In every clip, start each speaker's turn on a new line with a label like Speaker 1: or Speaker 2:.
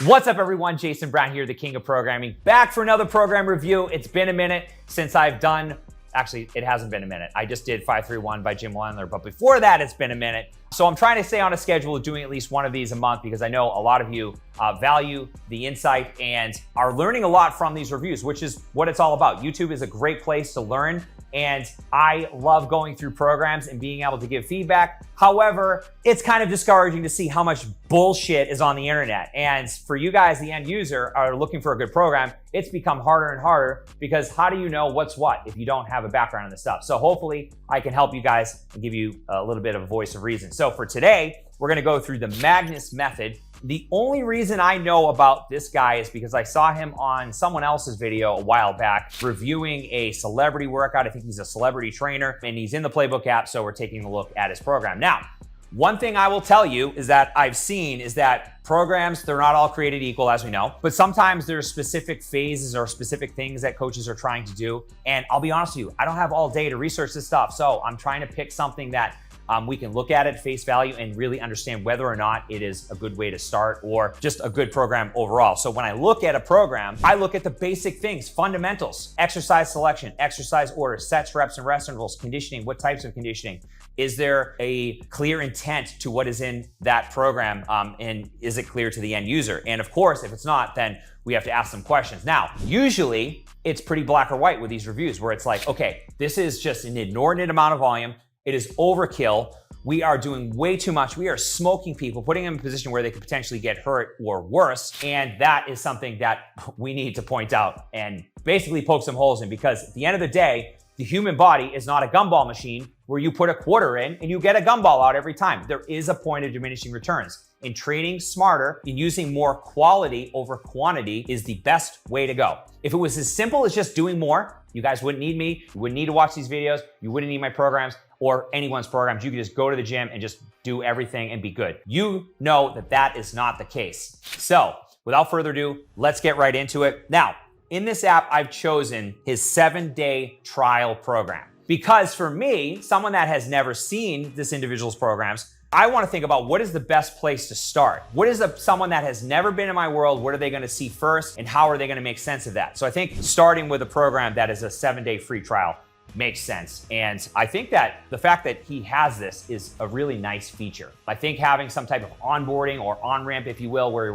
Speaker 1: What's up everyone, Jason Brown here, the king of programming, back for another program review. It's been a minute since I've done, actually it hasn't been a minute. I just did 531 by Jim Wendler, but before that it's been a minute. So I'm trying to stay on a schedule of doing at least one of these a month because I know a lot of you value the insight and are learning a lot from these reviews, which is what it's all about. YouTube is a great place to learn, and I love going through programs and being able to give feedback. However, it's kind of discouraging to see how much bullshit is on the internet. And for you guys, the end user, are looking for a good program, it's become harder and harder because how do you know what's what if you don't have a background in this stuff? So hopefully I can help you guys and give you a little bit of a voice of reason. So for today, we're gonna go through the Magnus Method. The only reason I know about this guy is because I saw him on someone else's video a while back reviewing a celebrity workout. I think he's a celebrity trainer and he's in the Playbook app, so we're taking a look at his program. Now, one thing I will tell you is that I've seen is that programs, they're not all created equal, as we know, but sometimes there's specific phases or specific things that coaches are trying to do. And I'll be honest with you, I don't have all day to research this stuff. So I'm trying to pick something that we can look at at face value and really understand whether or not it is a good way to start or just a good program overall. So when I look at a program, I look at the basic things, fundamentals, exercise selection, exercise order, sets, reps, and rest intervals, conditioning, what types of conditioning. Is there a clear intent to what is in that program, and is it clear to the end user? And of course, if it's not, then we have to ask some questions. Now, usually it's pretty black or white with these reviews where it's like, okay, this is just an inordinate amount of volume. It is overkill. We are doing way too much. We are smoking people, putting them in a position where they could potentially get hurt or worse. And that is something that we need to point out and basically poke some holes in, because at the end of the day, the human body is not a gumball machine where you put a quarter in and you get a gumball out every time. There is a point of diminishing returns. In training smarter and using more quality over quantity is the best way to go. If it was as simple as just doing more, you guys wouldn't need me. You wouldn't need to watch these videos. You wouldn't need my programs or anyone's programs. You could just go to the gym and just do everything and be good. You know that that is not the case. So without further ado, let's get right into it. Now, in this app, I've chosen his 7-day trial program because for me, someone that has never seen this individual's programs, I want to think about what is the best place to start. What is someone that has never been in my world, what are they going to see first, and how are they going to make sense of that? So I think starting with a program that is a 7-day free trial makes sense. And I think that the fact that he has this is a really nice feature. I think having some type of onboarding or on-ramp, if you will, where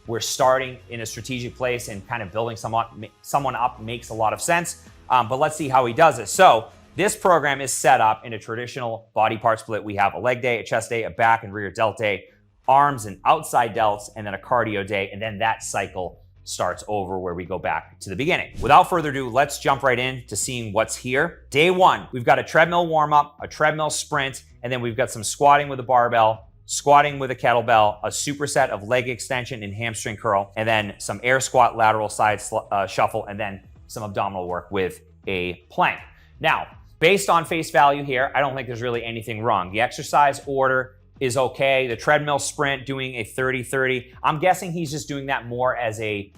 Speaker 1: we're starting in a strategic place and kind of building someone up makes a lot of sense. But let's see how he does it. So this program is set up in a traditional body part split. We have a leg day, a chest day, a back and rear delt day, arms and outside delts, and then a cardio day. And then that cycle starts over where we go back to the beginning. Without further ado, let's jump right in to seeing what's here. Day one, we've got a treadmill warm up, a treadmill sprint, and then we've got some squatting with a barbell, squatting with a kettlebell, a superset of leg extension and hamstring curl, and then some air squat, lateral side shuffle, and then some abdominal work with a plank. Now, based on face value here, I don't think there's really anything wrong. The exercise order is okay. The treadmill sprint doing a 30-30. I'm guessing he's just doing that more as a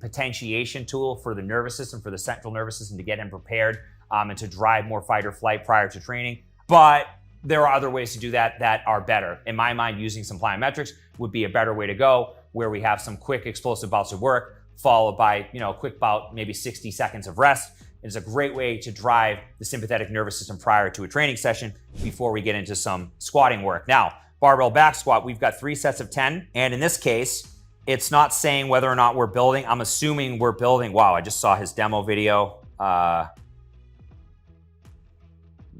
Speaker 1: potentiation tool for the nervous system, for the central nervous system to get him prepared and to drive more fight or flight prior to training. But there are other ways to do that that are better. In my mind, using some plyometrics would be a better way to go, where we have some quick explosive bouts of work followed by, a quick bout, maybe 60 seconds of rest. It's a great way to drive the sympathetic nervous system prior to a training session before we get into some squatting work. Now, barbell back squat, we've got 3 sets of 10. And in this case, it's not saying whether or not we're building. I'm assuming we're building. Wow, I just saw his demo video.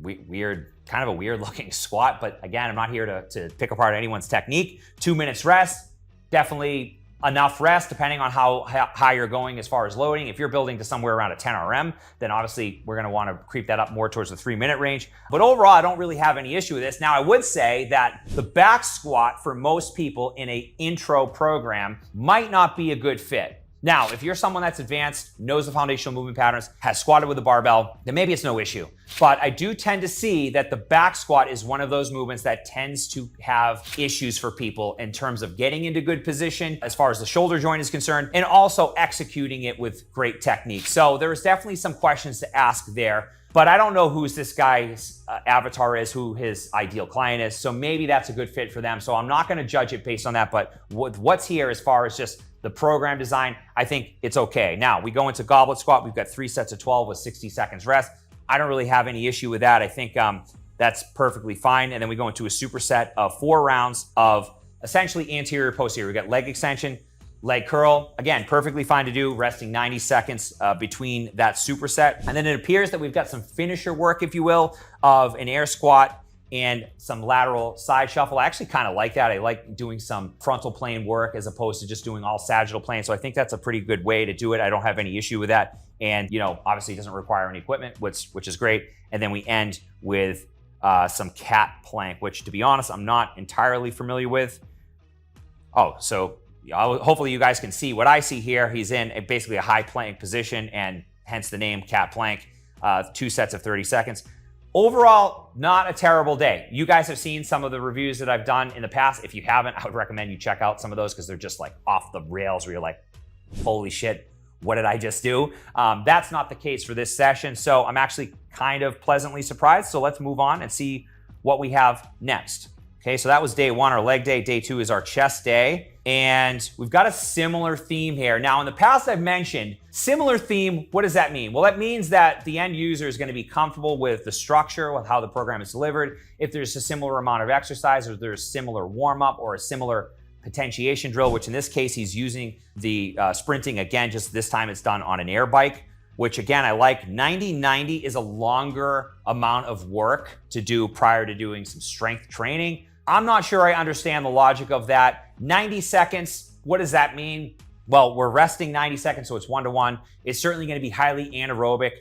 Speaker 1: Weird, kind of a weird looking squat, but again, I'm not here to pick apart anyone's technique. 2 minutes rest, definitely enough rest depending on how high you're going as far as loading. If you're building to somewhere around a 10 RM, then obviously we're gonna wanna creep that up more towards the 3-minute range. But overall, I don't really have any issue with this. Now, I would say that the back squat for most people in an intro program might not be a good fit. Now, if you're someone that's advanced, knows the foundational movement patterns, has squatted with a barbell, then maybe it's no issue. But I do tend to see that the back squat is one of those movements that tends to have issues for people in terms of getting into good position as far as the shoulder joint is concerned, and also executing it with great technique. So there's definitely some questions to ask there. But I don't know who's this guy's avatar is, who his ideal client is. So maybe that's a good fit for them. So I'm not going to judge it based on that. But what's here as far as just the program design, I think it's okay. Now, we go into goblet squat. We've got 3 sets of 12 with 60 seconds rest. I don't really have any issue with that. I think that's perfectly fine. And then we go into a superset of 4 rounds of essentially anterior, posterior. We got leg extension, leg curl. Again, perfectly fine to do, resting 90 seconds between that superset. And then it appears that we've got some finisher work, if you will, of an air squat and some lateral side shuffle. I actually kind of like that. I like doing some frontal plane work as opposed to just doing all sagittal plane. So I think that's a pretty good way to do it. I don't have any issue with that. And, you know, obviously it doesn't require any equipment, which is great. And then we end with some cat plank, which, to be honest, I'm not entirely familiar with. Oh, so hopefully you guys can see what I see here. He's in basically a high plank position, and hence the name cat plank. 2 sets of 30 seconds. Overall, not a terrible day. You guys have seen some of the reviews that I've done in the past. If you haven't, I would recommend you check out some of those because they're just like off the rails where you're like, holy shit, what did I just do? That's not the case for this session. So I'm actually kind of pleasantly surprised. So let's move on and see what we have next. Okay, so that was day 1, our leg day. Day 2 is our chest day. And we've got a similar theme here. Now, in the past, I've mentioned similar theme. What does that mean? Well, that means that the end user is going to be comfortable with the structure, with how the program is delivered. If there's a similar amount of exercise, or there's similar warm-up or a similar potentiation drill, which in this case, he's using the sprinting. Again, just this time it's done on an air bike, which again, I like. 90-90 is a longer amount of work to do prior to doing some strength training. I'm not sure I understand the logic of that. 90 seconds, what does that mean? Well, we're resting 90 seconds, so it's 1-to-1. It's certainly going to be highly anaerobic,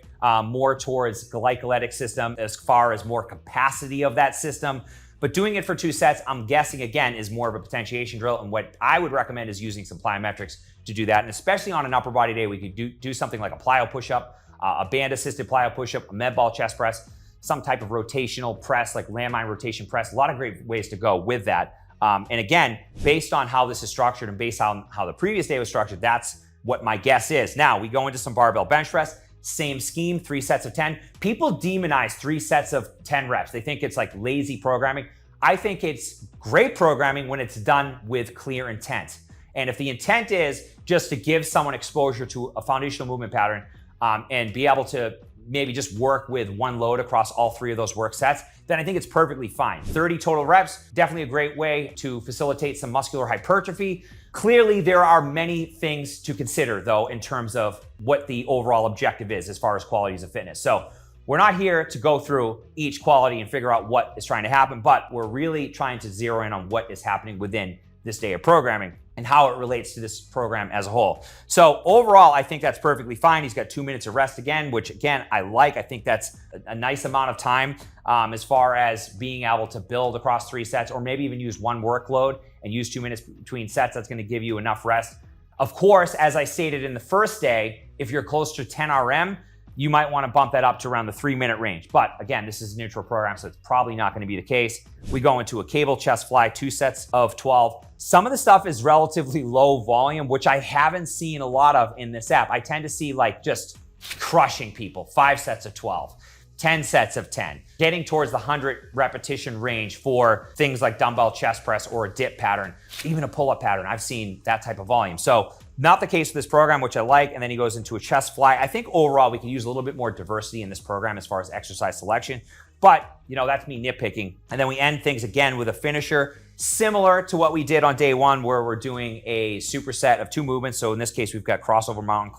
Speaker 1: more towards glycolytic system as far as more capacity of that system. But doing it for 2 sets, I'm guessing, again, is more of a potentiation drill. And what I would recommend is using some plyometrics to do that. And especially on an upper body day, we could do something like a plyo push-up, a band-assisted plyo push-up, a med ball chest press, some type of rotational press, like landmine rotation press. A lot of great ways to go with that. And again, based on how this is structured and based on how the previous day was structured, that's what my guess is. Now, we go into some barbell bench press. Same scheme, 3 sets of 10. People demonize 3 sets of 10 reps. They think it's like lazy programming. I think it's great programming when it's done with clear intent. And if the intent is just to give someone exposure to a foundational movement pattern and be able to maybe just work with one load across all 3 of those work sets, then I think it's perfectly fine. 30 total reps, definitely a great way to facilitate some muscular hypertrophy. Clearly, there are many things to consider, though, in terms of what the overall objective is as far as qualities of fitness. So we're not here to go through each quality and figure out what is trying to happen, but we're really trying to zero in on what is happening within this day of programming and how it relates to this program as a whole. So overall, I think that's perfectly fine. He's got 2 minutes of rest again, which again, I like. I think that's a nice amount of time as far as being able to build across 3 sets, or maybe even use one workload and use 2 minutes between sets. That's gonna give you enough rest. Of course, as I stated in the first day, if you're close to 10 RM, you might want to bump that up to around the 3-minute range. But again, this is a neutral program, so it's probably not going to be the case. We go into a cable chest fly, 2 sets of 12. Some of the stuff is relatively low volume, which I haven't seen a lot of in this app. I tend to see like just crushing people, 5 sets of 12, 10 sets of 10, getting towards the 100 repetition range for things like dumbbell chest press or a dip pattern, even a pull-up pattern. I've seen that type of volume. So not the case for this program, which I like. And then he goes into a chest fly. I think overall we can use a little bit more diversity in this program as far as exercise selection, but you know, that's me nitpicking. And then we end things again with a finisher, similar to what we did on day 1, where we're doing a superset of 2 movements. So in this case, we've got crossover mountain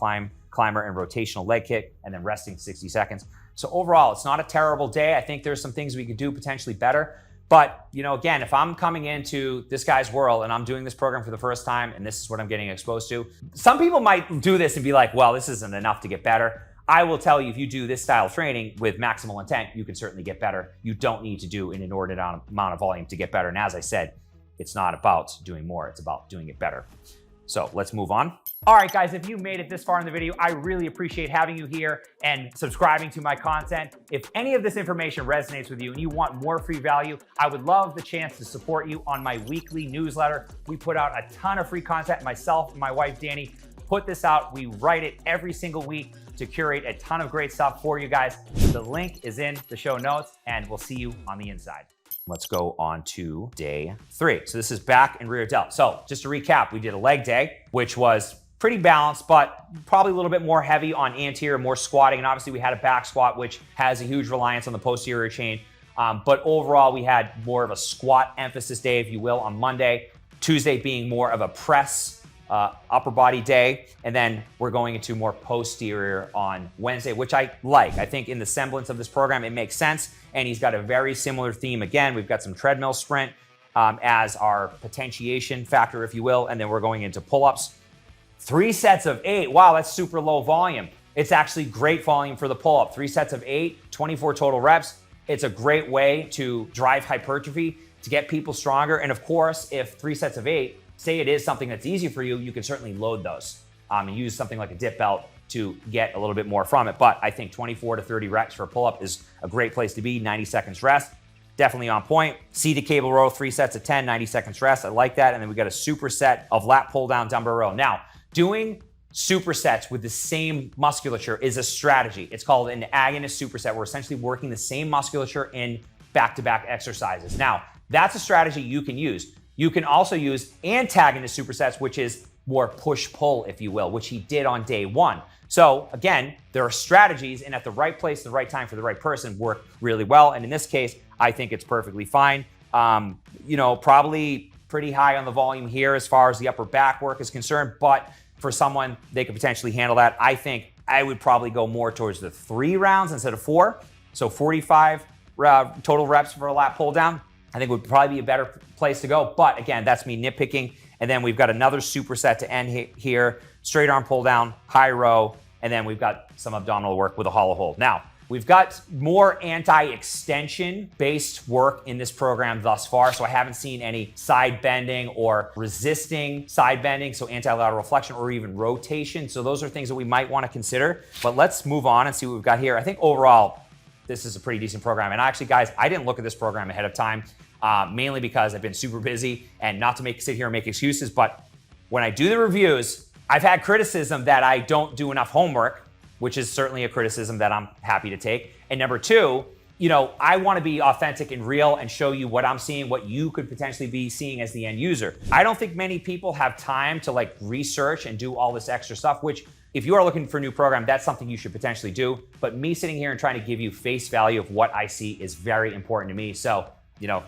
Speaker 1: climber and rotational leg kick, and then resting 60 seconds. So overall, it's not a terrible day. I think there's some things we could do potentially better. But, you know, again, if I'm coming into this guy's world and I'm doing this program for the first time and this is what I'm getting exposed to, some people might do this and be like, well, this isn't enough to get better. I will tell you, if you do this style of training with maximal intent, you can certainly get better. You don't need to do an inordinate amount of volume to get better. And as I said, it's not about doing more, it's about doing it better. So let's move on. All right, guys, if you made it this far in the video, I really appreciate having you here and subscribing to my content. If any of this information resonates with you and you want more free value, I would love the chance to support you on my weekly newsletter. We put out a ton of free content. Myself and my wife, Danny, put this out. We write it every single week to curate a ton of great stuff for you guys. The link is in the show notes, and we'll see you on the inside. Let's go on to day 3. So this is back and rear delt. So just to recap, we did a leg day, which was pretty balanced, but probably a little bit more heavy on anterior, more squatting. And obviously we had a back squat, which has a huge reliance on the posterior chain. But overall, we had more of a squat emphasis day, if you will, on Monday. Tuesday being more of a press upper body day. And then we're going into more posterior on Wednesday, which I like. I think in the semblance of this program, it makes sense. And he's got a very similar theme. Again, we've got some treadmill sprint as our potentiation factor, if you will. And then we're going into pull-ups. 3 sets of 8. Wow, that's super low volume. It's actually great volume for the pull-up. 3 sets of 8, 24 total reps. It's a great way to drive hypertrophy, to get people stronger. And of course, if 3 sets of 8, say it is something that's easy for you, you can certainly load those and use something like a dip belt to get a little bit more from it. But I think 24 to 30 reps for a pull-up is a great place to be. 90 seconds rest, definitely on point. Seated cable row, 3 sets of 10, 90 seconds rest. I like that. And then we got a superset of lat pull down dumbbell row. Now, doing supersets with the same musculature is a strategy. It's called an agonist superset. We're essentially working the same musculature in back-to-back exercises. Now, that's a strategy you can use. You can also use antagonist supersets, which is more push-pull, if you will, which he did on day 1. So again, there are strategies, and at the right place, the right time for the right person work really well. And in this case, I think it's perfectly fine. Probably pretty high on the volume here as far as the upper back work is concerned, but for someone, they could potentially handle that. I think I would probably go more towards the 3 rounds instead of 4. So 45 total reps for a lat pull down, I think would probably be a better place to go. But again, that's me nitpicking. And then we've got another superset to end here, straight arm pull down, high row, and then we've got some abdominal work with a hollow hold. Now, we've got more anti-extension based work in this program thus far. So I haven't seen any side bending or resisting side bending, so anti-lateral flexion or even rotation. So those are things that we might want to consider. But let's move on and see what we've got here. I think overall, this is a pretty decent program. And actually, guys, I didn't look at this program ahead of time, mainly because I've been super busy and not to sit here and make excuses. But when I do the reviews, I've had criticism that I don't do enough homework, which is certainly a criticism that I'm happy to take. And number 2, I want to be authentic and real and show you what I'm seeing, what you could potentially be seeing as the end user. I don't think many people have time to research and do all this extra stuff, which if you are looking for a new program, that's something you should potentially do. But me sitting here and trying to give you face value of what I see is very important to me. So,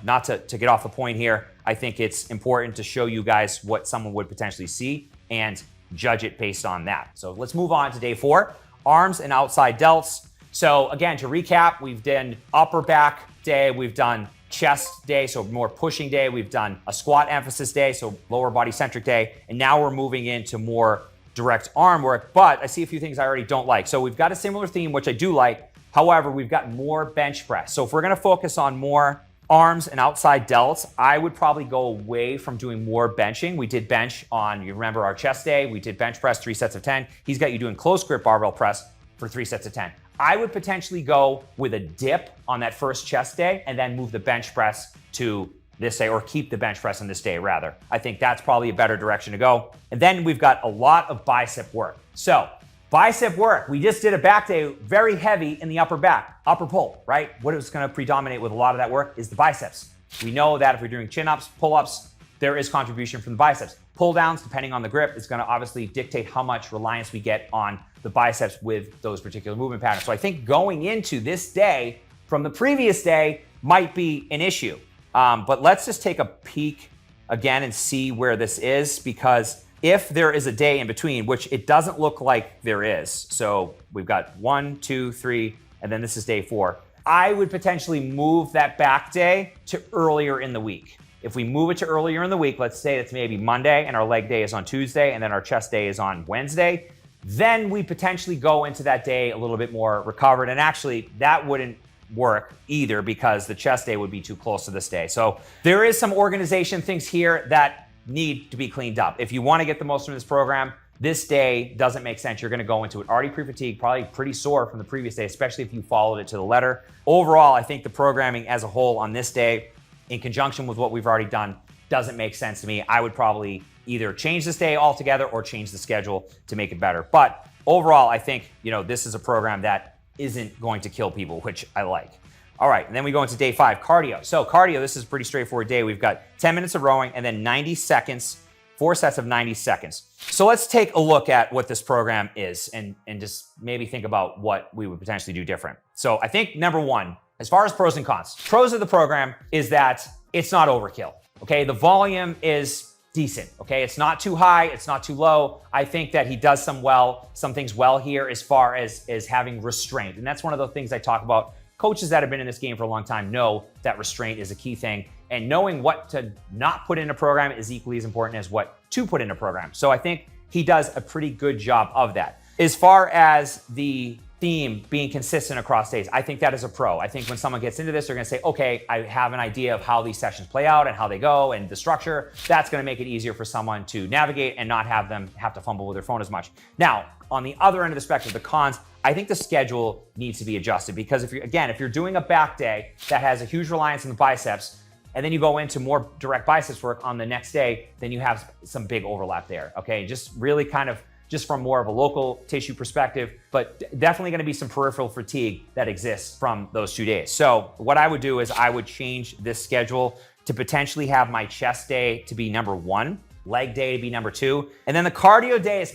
Speaker 1: not to get off the point here, I think it's important to show you guys what someone would potentially see and judge it based on that. So let's move on to day 4, arms and outside delts. So again, to recap, we've done upper back day, we've done chest day, so more pushing day, we've done a squat emphasis day, so lower body centric day, and now we're moving into more direct arm work, but I see a few things I already don't like. So we've got a similar theme, which I do like. However, we've got more bench press. So if we're gonna focus on more arms and outside delts, I would probably go away from doing more benching. We did bench on, you remember our chest day, we did bench press 3 sets of 10. He's got you doing close grip barbell press for 3 sets of 10. I would potentially go with a dip on that first chest day and then move the bench press to this day, or keep the bench press on this day rather. I think that's probably a better direction to go. And then we've got a lot of bicep work. So bicep work, we just did a back day, very heavy in the upper back, upper pull, right? What is gonna predominate with a lot of that work is the biceps. We know that if we're doing chin-ups, pull-ups, there is contribution from the biceps. Pull downs, depending on the grip, is gonna obviously dictate how much reliance we get on the biceps with those particular movement patterns. So I think going into this day from the previous day might be an issue. But let's just take a peek again and see where this is, because if there is a day in between, which it doesn't look like there is. So we've got 1, 2, 3, and then this is day 4. I would potentially move that back day to earlier in the week. If we move it to earlier in the week, let's say it's maybe Monday and our leg day is on Tuesday and then our chest day is on Wednesday, then we potentially go into that day a little bit more recovered. And actually that wouldn't work either because the chest day would be too close to this day. So there is some organization things here that need to be cleaned up. If you want to get the most from this program, this day doesn't make sense. You're going to go into it already pre-fatigued, probably pretty sore from the previous day, especially if you followed it to the letter. Overall, I think the programming as a whole on this day, in conjunction with what we've already done, doesn't make sense to me. I would probably either change this day altogether or change the schedule to make it better. But overall, I think, this is a program that isn't going to kill people, which I like. All right, and then we go into day 5, cardio. So cardio, this is a pretty straightforward day. We've got 10 minutes of rowing and then 90 seconds, 4 sets of 90 seconds. So let's take a look at what this program is and just maybe think about what we would potentially do different. So I think number 1, as far as pros and cons, pros of the program is that it's not overkill, okay? The volume is decent, okay? It's not too high, it's not too low. I think that he does some things well here as far as having restraint. And that's one of the things I talk about. Coaches that have been in this game for a long time know that restraint is a key thing, and knowing what to not put in a program is equally as important as what to put in a program. So I think he does a pretty good job of that. As far as the theme being consistent across days, I think that is a pro. I think when someone gets into this, they're gonna say, okay, I have an idea of how these sessions play out and how they go and the structure. That's gonna make it easier for someone to navigate and not have them have to fumble with their phone as much. Now, on the other end of the spectrum, the cons, I think the schedule needs to be adjusted because if you're doing a back day that has a huge reliance on the biceps, and then you go into more direct biceps work on the next day, then you have some big overlap there, okay? Just really kind of just from more of a local tissue perspective, but definitely gonna be some peripheral fatigue that exists from those 2 days. So what I would do is I would change this schedule to potentially have my chest day to be number 1, leg day to be number 2. And then the cardio day is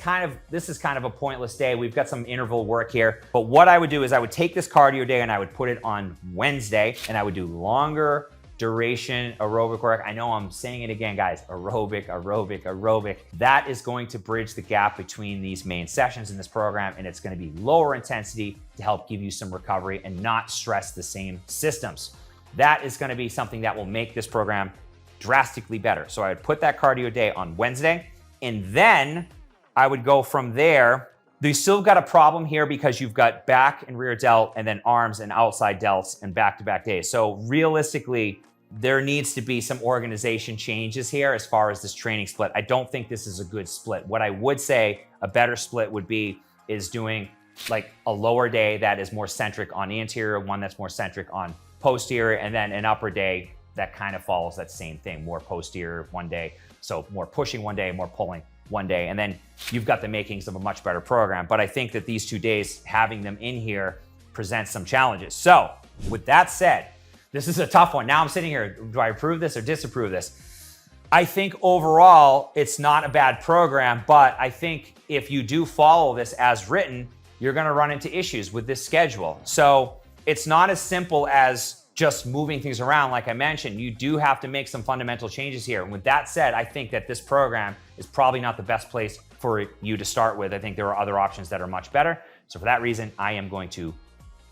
Speaker 1: this is kind of a pointless day. We've got some interval work here, but what I would do is I would take this cardio day and I would put it on Wednesday and I would do longer duration aerobic work. I know I'm saying it again, guys, aerobic, aerobic, aerobic. That is going to bridge the gap between these main sessions in this program, and it's gonna be lower intensity to help give you some recovery and not stress the same systems. That is gonna be something that will make this program drastically better. So I would put that cardio day on Wednesday, and then I would go from there. You still got a problem here because you've got back and rear delt and then arms and outside delts and back-to-back days. So realistically, there needs to be some organization changes here as far as this training split. I don't think this is a good split. What I would say a better split would be is doing like a lower day that is more centric on the anterior, one that's more centric on posterior, and then an upper day that kind of follows that same thing, more posterior one day. So more pushing one day, more pulling one day, and then you've got the makings of a much better program. But I think that these 2 days, having them in here presents some challenges. So with that said, this is a tough one. Now I'm sitting here, do I approve this or disapprove this? I think overall, it's not a bad program, but I think if you do follow this as written, you're gonna run into issues with this schedule. So it's not as simple as just moving things around. Like I mentioned, you do have to make some fundamental changes here. And with that said, I think that this program is probably not the best place for you to start with. I think there are other options that are much better. So for that reason, I am going to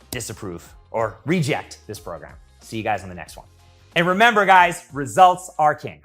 Speaker 1: disapprove or reject this program. See you guys on the next one. And remember, guys, results are king.